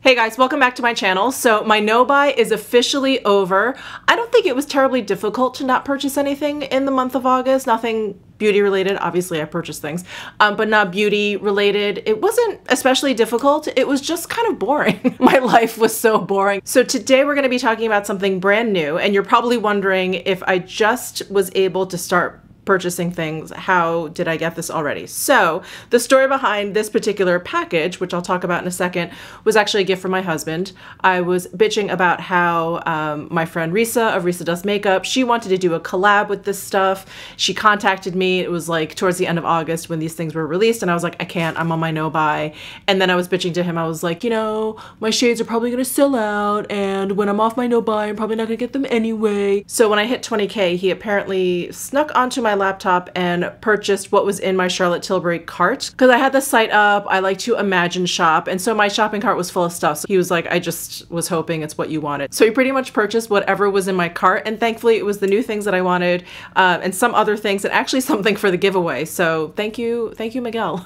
Hey guys, welcome back to my channel. So my no-buy is officially over. I don't think it was terribly difficult to not purchase anything in the month of August. Nothing beauty related. Obviously I purchased things, but not beauty related. It wasn't especially difficult. It was just kind of boring. My life was so boring. So today we're going to be talking about something brand new, and you're probably wondering if I just was able to start purchasing things, how did I get this already? So the story behind this particular package, which I'll talk about in a second, was actually a gift from my husband. I was bitching about how my friend Risa of Risa Does Makeup, she wanted to do a collab with this stuff. She contacted me. It was like towards the end of August when these things were released, and I was like, I can't, I'm on my no buy. And then I was bitching to him. I was like, you know, my shades are probably gonna sell out, and when I'm off my no buy, I'm probably not gonna get them anyway. So when I hit 20K, he apparently snuck onto my laptop and purchased what was in my Charlotte Tilbury cart, because I had the site up. I like to imagine shop, and so my shopping cart was full of stuff. So he was like, I just was hoping it's what you wanted. So he pretty much purchased whatever was in my cart, and thankfully it was the new things that I wanted, and some other things, and actually something for the giveaway. So thank you Miguel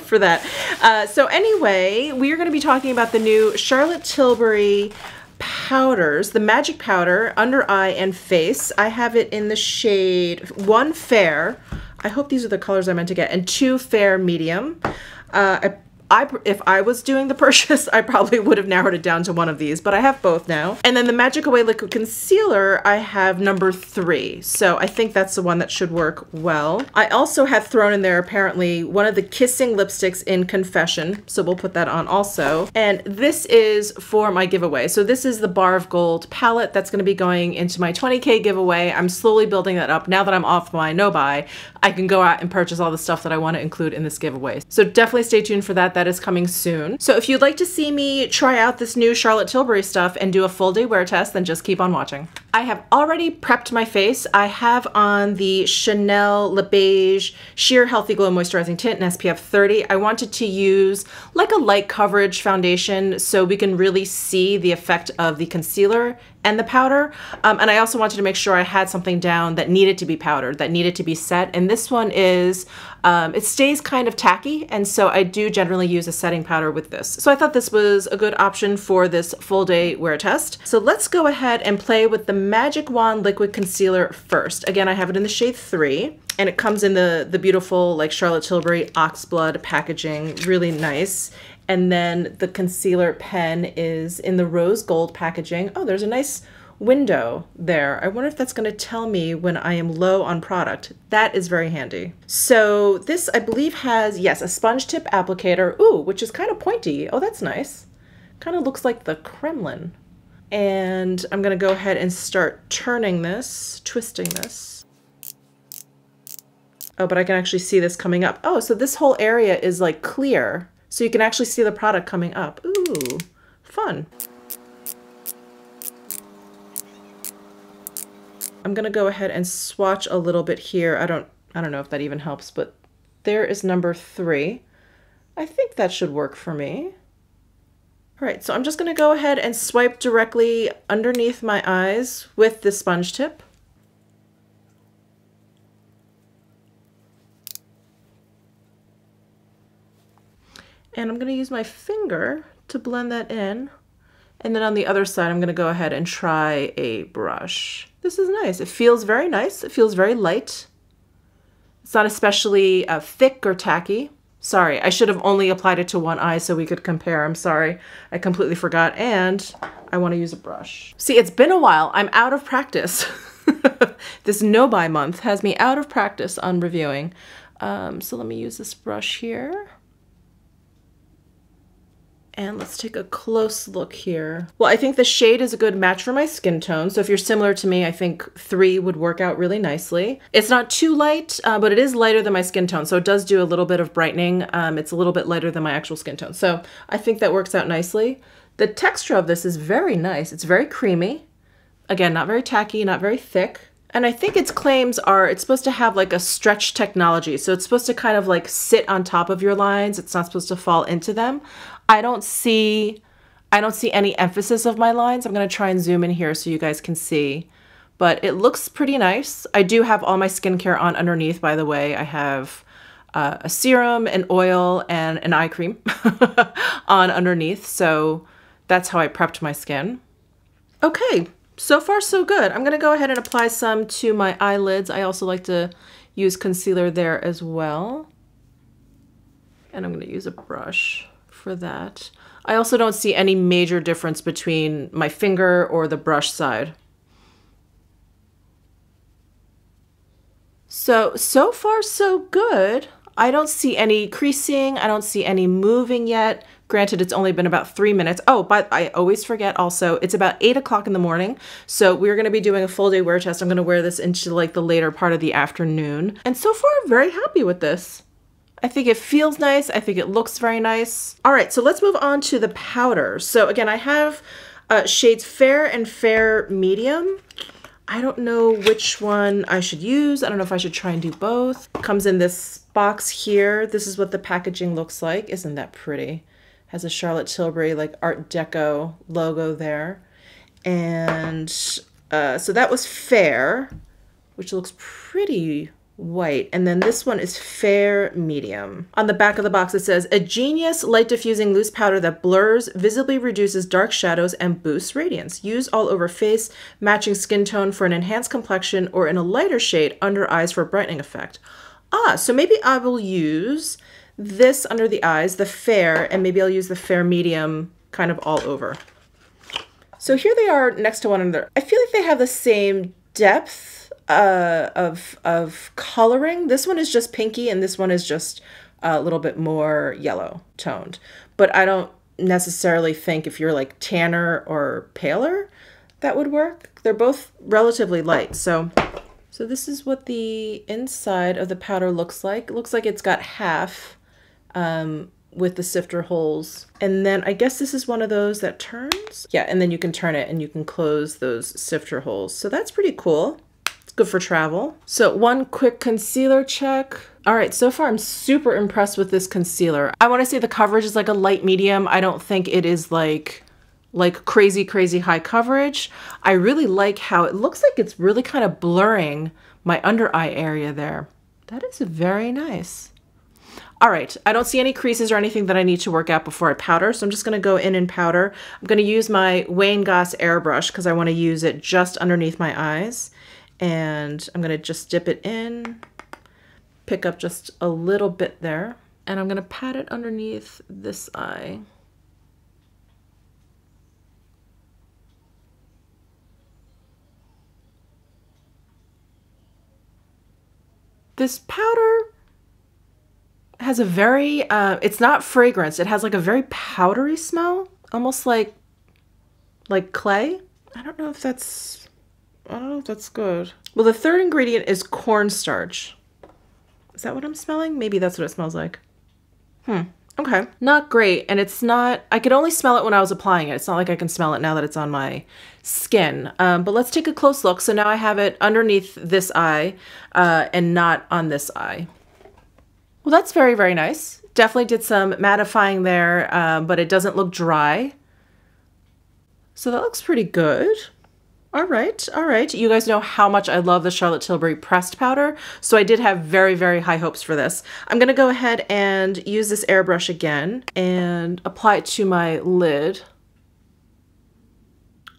for that. So anyway, we are going to be talking about the new Charlotte Tilbury powders, the magic powder under eye and face. I have it in the shade 1 fair. I hope these are the colors I meant to get, and 2 fair medium. If I was doing the purchase, I probably would have narrowed it down to one of these, but I have both now. And then the Magic Away Liquid Concealer, I have number 3. So I think that's the one that should work well. I also have thrown in there apparently one of the Kissing lipsticks in Confession. So we'll put that on also. And this is for my giveaway. So this is the Bar of Gold palette that's going to be going into my 20K giveaway. I'm slowly building that up. Now that I'm off my no buy, I can go out and purchase all the stuff that I want to include in this giveaway. So definitely stay tuned for that. That is coming soon. So if you'd like to see me try out this new Charlotte Tilbury stuff and do a full day wear test, then just keep on watching. I have already prepped my face. I have on the Chanel Le Beige Sheer Healthy Glow Moisturizing Tint in SPF 30. I wanted to use like a light coverage foundation so we can really see the effect of the concealer and the powder. And I also wanted to make sure I had something down that needed to be powdered, that needed to be set. And this one is, it stays kind of tacky. And so I do generally use a setting powder with this. So I thought this was a good option for this full day wear test. So let's go ahead and play with the Magic Wand Liquid Concealer first. Again, I have it in the shade 3. And it comes in the beautiful like Charlotte Tilbury Oxblood packaging, really nice. And then the concealer pen is in the rose gold packaging. Oh, there's a nice window there. I wonder if that's going to tell me when I am low on product. That is very handy. So this, I believe, has, yes, a sponge tip applicator. Ooh, which is kind of pointy. Oh, that's nice. Kind of looks like the Kremlin. And I'm going to go ahead and start turning this, twisting this. Oh, but I can actually see this coming up. Oh, so this whole area is like clear. So you can actually see the product coming up. Ooh, fun. I'm gonna go ahead and swatch a little bit here. I don't know if that even helps, but there is number 3. I think that should work for me. All right, so I'm just gonna go ahead and swipe directly underneath my eyes with the sponge tip. And I'm going to use my finger to blend that in. And then on the other side, I'm going to go ahead and try a brush. This is nice. It feels very nice. It feels very light. It's not especially thick or tacky. Sorry, I should have only applied it to one eye so we could compare. I'm sorry. I completely forgot. And I want to use a brush. See, it's been a while. I'm out of practice. This no-buy month has me out of practice on reviewing. So let me use this brush here. And let's take a close look here. Well, I think the shade is a good match for my skin tone. So if you're similar to me, I think 3 would work out really nicely. It's not too light, but it is lighter than my skin tone. So it does do a little bit of brightening. It's a little bit lighter than my actual skin tone. So I think that works out nicely. The texture of this is very nice. It's very creamy. Again, not very tacky, not very thick. And I think its claims are it's supposed to have like a stretch technology. So it's supposed to kind of like sit on top of your lines. It's not supposed to fall into them. I don't see any emphasis of my lines. I'm going to try and zoom in here so you guys can see. But it looks pretty nice. I do have all my skincare on underneath, by the way. I have a serum, an oil, and an eye cream on underneath. So that's how I prepped my skin. Okay, so far so good. I'm gonna go ahead and apply some to my eyelids. I also like to use concealer there as well. And I'm gonna use a brush for that. I also don't see any major difference between my finger or the brush side. So far so good. I don't see any creasing. I don't see any moving yet. Granted, it's only been about 3 minutes. Oh, but I always forget also, it's about 8 o'clock in the morning. So we're gonna be doing a full day wear test. I'm gonna wear this into like the later part of the afternoon. And so far, I'm very happy with this. I think it feels nice. I think it looks very nice. All right, so let's move on to the powder. So again, I have shades Fair and Fair Medium. I don't know which one I should use. I don't know if I should try and do both. Comes in this box here. This is what the packaging looks like. Isn't that pretty? Has a Charlotte Tilbury like Art Deco logo there. And so that was Fair, which looks pretty white. And then this one is Fair Medium. On the back of the box it says, a genius light diffusing loose powder that blurs, visibly reduces dark shadows, and boosts radiance. Use all over face, matching skin tone for an enhanced complexion, or in a lighter shade under eyes for a brightening effect. Ah, so maybe I will use this under the eyes, the Fair, and maybe I'll use the Fair Medium kind of all over. So here they are next to one another. I feel like they have the same depth of coloring. This one is just pinky and this one is just a little bit more yellow toned. But I don't necessarily think if you're like tanner or paler, that would work. They're both relatively light. So this is what the inside of the powder looks like. It looks like it's got half with the sifter holes. And then I guess this is one of those that turns. Yeah, and then you can turn it and you can close those sifter holes. So that's pretty cool. Good for travel. So one quick concealer check. All right, so far I'm super impressed with this concealer. I want to say the coverage is like a light medium. I don't think it is like crazy high coverage. I really like how it looks like it's really kind of blurring my under eye area there. That is very nice. All right, I don't see any creases or anything that I need to work out before I powder, so I'm just gonna go in and powder. I'm gonna use my Wayne Goss airbrush because I want to use it just underneath my eyes. And I'm gonna just dip it in, pick up just a little bit there, and I'm gonna pat it underneath this eye. This powder has a very, it's not fragrance, it has like a very powdery smell, almost like clay. I don't know if that's good. Well, the third ingredient is cornstarch. Is that what I'm smelling? Maybe that's what it smells like. Okay. Not great. And it's not, I could only smell it when I was applying it. It's not like I can smell it now that it's on my skin. But let's take a close look. So now I have it underneath this eye and not on this eye. Well, that's very nice. Definitely did some mattifying there, but it doesn't look dry. So that looks pretty good. All right. You guys know how much I love the Charlotte Tilbury pressed powder, so I did have very high hopes for this. I'm gonna go ahead and use this airbrush again and apply it to my lid.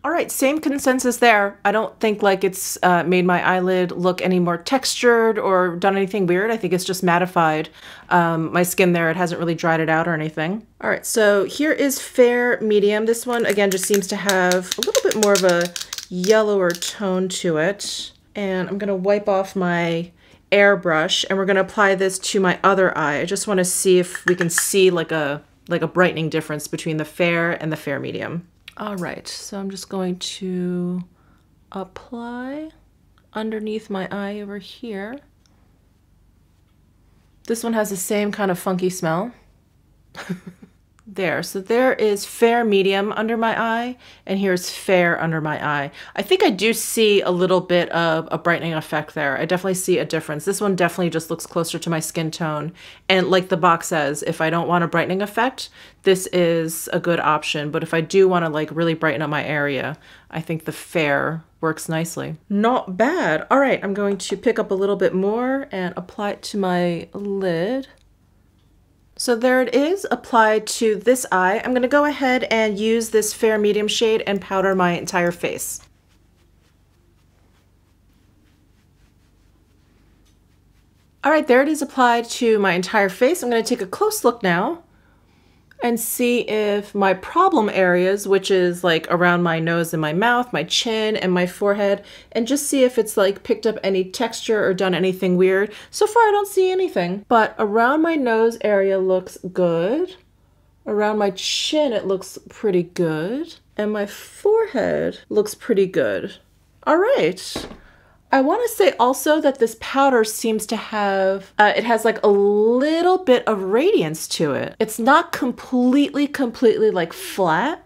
All right, same consensus there. I don't think like it's made my eyelid look any more textured or done anything weird. I think it's just mattified my skin there. It hasn't really dried it out or anything. All right, so here is Fair Medium. This one, again, just seems to have a little bit more of a yellower tone to it. And I'm gonna wipe off my airbrush and we're gonna apply this to my other eye. I just wanna see if we can see like a brightening difference between the Fair and the Fair Medium. All right, so I'm just going to apply underneath my eye over here. This one has the same kind of funky smell. There, so there is Fair Medium under my eye, and here's Fair under my eye. I think I do see a little bit of a brightening effect there. I definitely see a difference. This one definitely just looks closer to my skin tone. And like the box says, if I don't want a brightening effect, this is a good option. But if I do want to like really brighten up my area, I think the Fair works nicely. Not bad. All right, I'm going to pick up a little bit more and apply it to my lid. So there it is, applied to this eye. I'm going to go ahead and use this fair medium shade and powder my entire face. All right, there it is applied to my entire face. I'm going to take a close look now and see if my problem areas, which is like around my nose and my mouth, my chin and my forehead, and just see if it's like picked up any texture or done anything weird. So far I don't see anything, but around my nose area looks good. Around my chin it looks pretty good. And my forehead looks pretty good. All right. I want to say also that this powder seems to have, it has like a little bit of radiance to it. It's not completely like flat.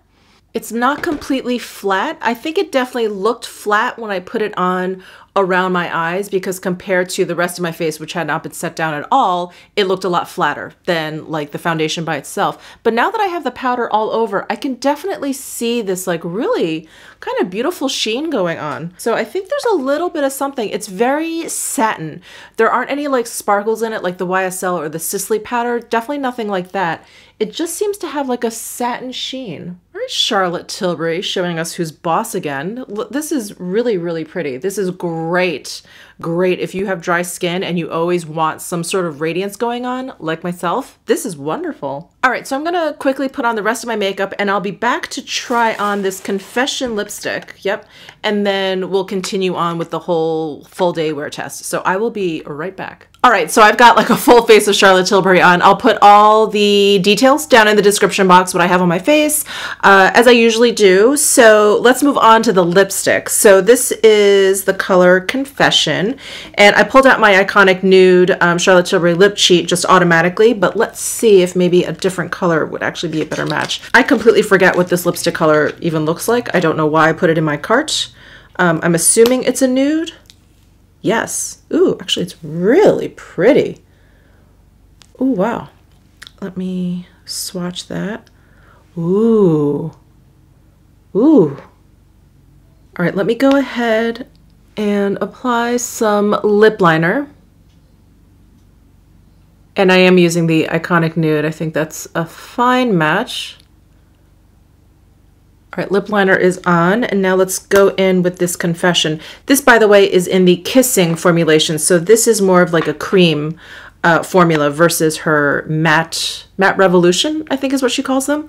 It's not completely flat. I think it definitely looked flat when I put it on around my eyes, because compared to the rest of my face, which had not been set down at all, it looked a lot flatter than like the foundation by itself. But now that I have the powder all over, I can definitely see this like really kind of beautiful sheen going on. So I think there's a little bit of something. It's very satin. There aren't any like sparkles in it like the YSL or the Sisley powder. Definitely nothing like that. It just seems to have like a satin sheen. All right, Charlotte Tilbury showing us who's boss again. This is really, really pretty. This is great. Great if you have dry skin and you always want some sort of radiance going on, like myself. This is wonderful. All right, so I'm gonna quickly put on the rest of my makeup and I'll be back to try on this Confession lipstick. Yep, and then we'll continue on with the whole full day wear test. So I will be right back. All right, so I've got like a full face of Charlotte Tilbury on. I'll put all the details down in the description box, what I have on my face, as I usually do. So let's move on to the lipstick. So this is the color Confession, and I pulled out my iconic nude Charlotte Tilbury lip cheat just automatically, but let's see if maybe a different color would actually be a better match. I completely forget what this lipstick color even looks like. I don't know why I put it in my cart. I'm assuming it's a nude. Yes. Ooh, actually it's really pretty. Ooh, wow. Let me swatch that. Ooh. Ooh. All right, let me go ahead and apply some lip liner. And I am using the iconic nude. I think that's a fine match. All right, lip liner is on, and now let's go in with this Confession. This, by the way, is in the Kissing formulation, so this is more of like a cream formula versus her matte Revolution, I think is what she calls them.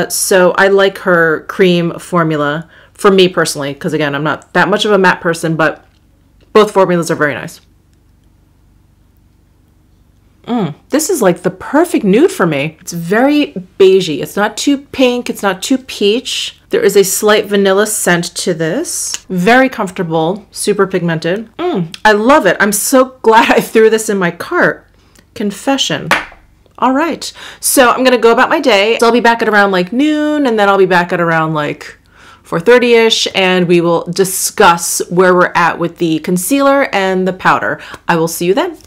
So I like her cream formula for me personally, because again, I'm not that much of a matte person, but both formulas are very nice. This is like the perfect nude for me. It's very beigey. It's not too pink. It's not too peach. There is a slight vanilla scent to this. Very comfortable, super pigmented. I love it. I'm so glad I threw this in my cart. Confession. All right. So I'm going to go about my day. So I'll be back at around like noon, and then I'll be back at around like 4:30ish, and we will discuss where we're at with the concealer and the powder. I will see you then.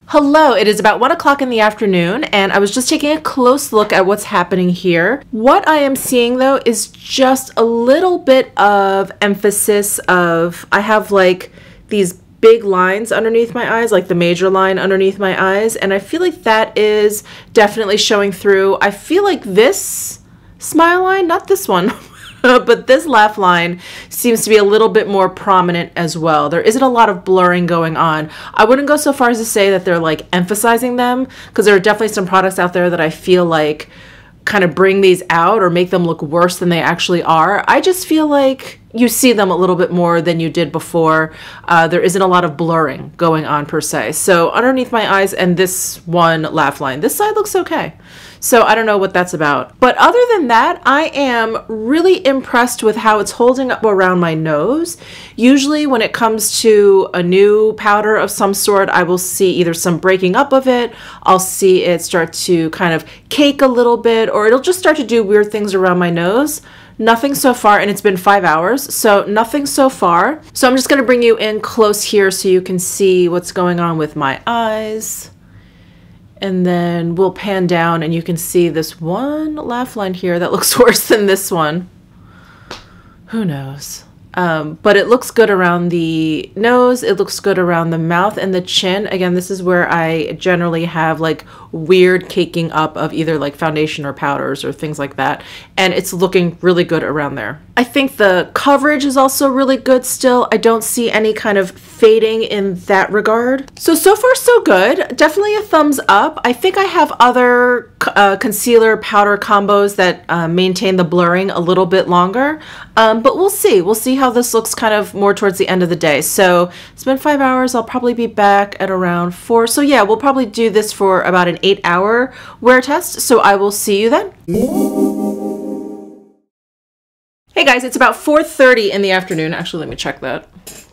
Hello, it is about 1 o'clock in the afternoon, and I was just taking a close look at what's happening here. What I am seeing though is just a little bit of emphasis of, I have like these big lines underneath my eyes, like the major line underneath my eyes, and I feel like that is definitely showing through. I feel like this smile line, not this one, but this laugh line seems to be a little bit more prominent as well. There isn't a lot of blurring going on. I wouldn't go so far as to say that they're like emphasizing them, because there are definitely some products out there that I feel like kind of bring these out or make them look worse than they actually are. I just feel like you see them a little bit more than you did before. There isn't a lot of blurring going on per se. So underneath my eyes and this one laugh line, this side looks okay. So I don't know what that's about. But other than that, I am really impressed with how it's holding up around my nose. Usually when it comes to a new powder of some sort, I will see either some breaking up of it, I'll see it start to kind of cake a little bit, or it'll just start to do weird things around my nose. Nothing so far, and it's been 5 hours, so nothing so far. So I'm just gonna bring you in close here so you can see what's going on with my eyes. And then we'll pan down and you can see this one laugh line here that looks worse than this one. Who knows? But it looks good around the nose, it looks good around the mouth and the chin. Again, this is where I generally have like weird caking up of either like foundation or powders or things like that. And it's looking really good around there. I think the coverage is also really good still. I don't see any kind of fading in that regard. So far so good. Definitely a thumbs up. I think I have other concealer powder combos that maintain the blurring a little bit longer. But we'll see. We'll see how this looks kind of more towards the end of the day. So it's been 5 hours. I'll probably be back at around 4. So yeah, we'll probably do this for about an 8-hour wear test. So I will see you then. Hey guys, it's about 4:30 in the afternoon. Actually, let me check that.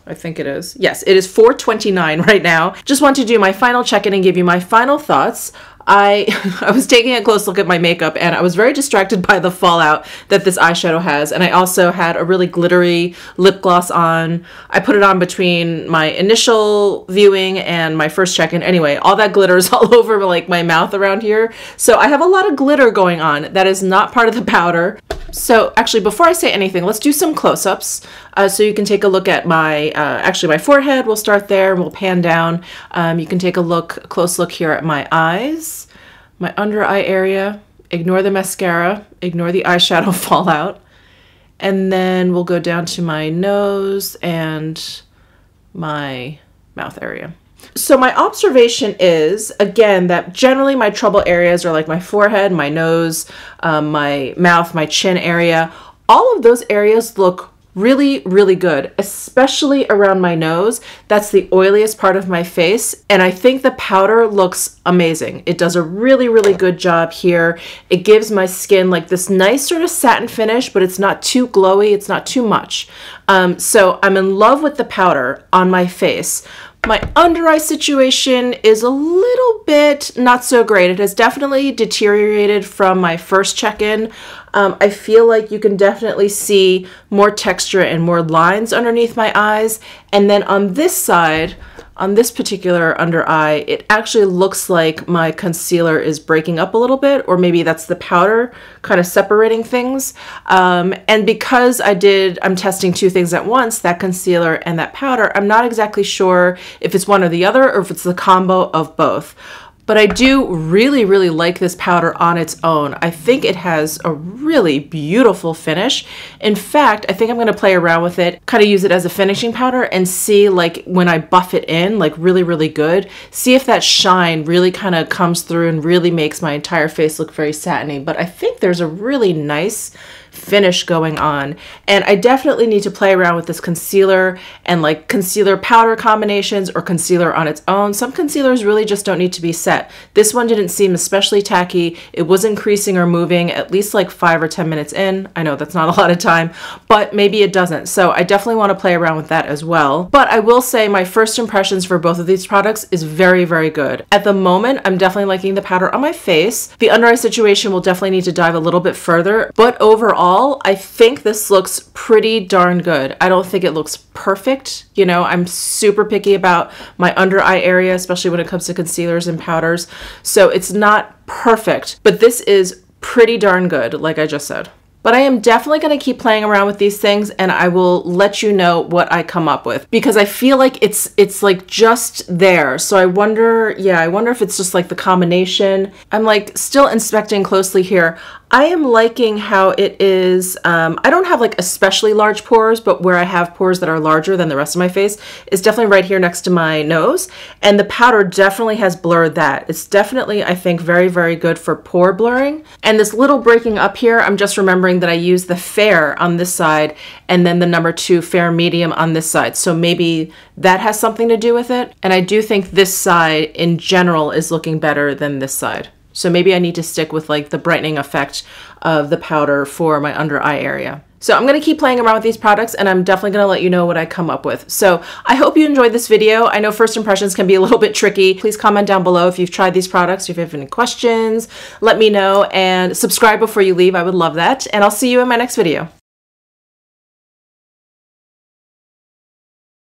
I think it is. Yes, it is 4:29 right now. Just want to do my final check-in and give you my final thoughts. I was taking a close look at my makeup and I was very distracted by the fallout that this eyeshadow has. And I also had a really glittery lip gloss on. I put it on between my initial viewing and my first check-in. Anyway, all that glitter is all over like my mouth around here. So I have a lot of glitter going on. That is not part of the powder. So actually, before I say anything, let's do some close-ups so you can take a look at my, actually my forehead. We'll start there and we'll pan down. You can take a close look here at my eyes, my under eye area. Ignore the mascara, ignore the eyeshadow fallout. And then we'll go down to my nose and my mouth area. So my observation is, again, that generally my trouble areas are like my forehead, my nose, my mouth, my chin area. All of those areas look really, really good, especially around my nose. That's the oiliest part of my face. And I think the powder looks amazing. It does a really, really good job here. It gives my skin like this nice sort of satin finish, but it's not too glowy. It's not too much. So I'm in love with the powder on my face. My under eye situation is a little bit not so great. It has definitely deteriorated from my first check-in. I feel like you can definitely see more texture and more lines underneath my eyes. And then on this side, on this particular under eye, it actually looks like my concealer is breaking up a little bit, or maybe that's the powder kind of separating things. And because I'm testing two things at once, that concealer and that powder, I'm not exactly sure if it's one or the other or if it's the combo of both. But I do really, really like this powder on its own. I think it has a really beautiful finish. In fact, I think I'm gonna play around with it, kind of use it as a finishing powder and see like when I buff it in, like really, really good, see if that shine really kind of comes through and really makes my entire face look very satiny. But I think there's a really nice finish going on, and I definitely need to play around with this concealer and like concealer powder combinations or concealer on its own. Some concealers really just don't need to be set. This one didn't seem especially tacky. It was increasing or moving at least like 5 or 10 minutes in. I know that's not a lot of time, but maybe it doesn't. So I definitely want to play around with that as well. But I will say my first impressions for both of these products is very, very good. At the moment, I'm definitely liking the powder on my face. The under eye situation will definitely need to dive a little bit further, but overall, I think this looks pretty darn good. I don't think it looks perfect. You know, I'm super picky about my under eye area, especially when it comes to concealers and powders. So it's not perfect, but this is pretty darn good, like I just said. But I am definitely going to keep playing around with these things, and I will let you know what I come up with, because I feel like it's like just there. So I wonder, yeah, I wonder if it's just like the combination. I'm like still inspecting closely here. I am liking how it is. I don't have like especially large pores, but where I have pores that are larger than the rest of my face is definitely right here next to my nose. And the powder definitely has blurred that. It's definitely, I think, very, very good for pore blurring. And this little breaking up here, I'm just remembering that I use the fair on this side and then the number 2 fair medium on this side. So maybe that has something to do with it. And I do think this side in general is looking better than this side. So maybe I need to stick with like the brightening effect of the powder for my under eye area. So I'm going to keep playing around with these products, and I'm definitely going to let you know what I come up with. So I hope you enjoyed this video. I know first impressions can be a little bit tricky. Please comment down below if you've tried these products, if you have any questions, let me know, and subscribe before you leave. I would love that. And I'll see you in my next video.